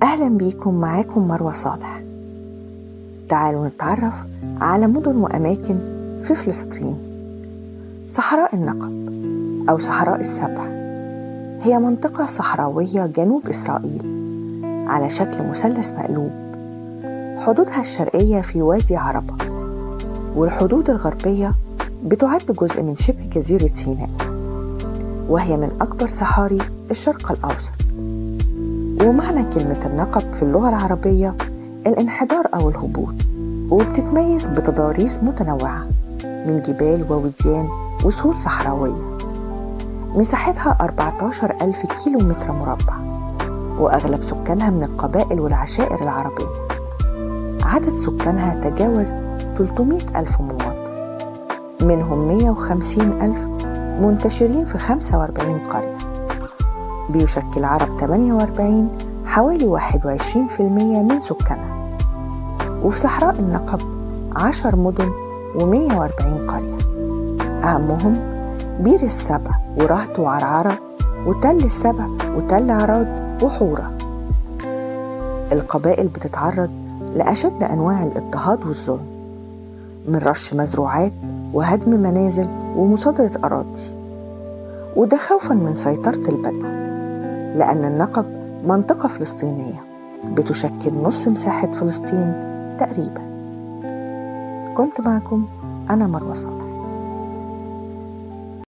أهلا بيكم، معاكم مروة صالح. تعالوا نتعرف على مدن وأماكن في فلسطين. صحراء النقب أو صحراء السبع هي منطقة صحراوية جنوب إسرائيل على شكل مثلث مقلوب. حدودها الشرقية في وادي عربة، والحدود الغربية بتعد جزء من شبه جزيرة سيناء، وهي من أكبر صحاري الشرق الأوسط. ومعنى كلمة النقب في اللغة العربية الانحدار أو الهبوط، وبتتميز بتضاريس متنوعة من جبال ووديان وسهول صحراوية. مساحتها 14,000 كيلومتر مربع، وأغلب سكانها من القبائل والعشائر العربية. عدد سكانها تجاوز 300,000 مواطن، منهم 150,000 منتشرين في 45 قرية. بيشكل عرب 48 حوالي 21% من سكانها. وفي صحراء النقب 10 مدن و140 قرية، أهمهم بير السبع ورهط وعرعرة وتل السبع وتل عراد وحورة. القبائل بتتعرض لأشد أنواع الاضطهاد والظلم، من رش مزروعات وهدم منازل ومصادرة أراضي، وده خوفا من سيطرة البدو، لأن النقب منطقة فلسطينية بتشكل نص مساحة فلسطين تقريبا. كنت معكم أنا مروة صالح.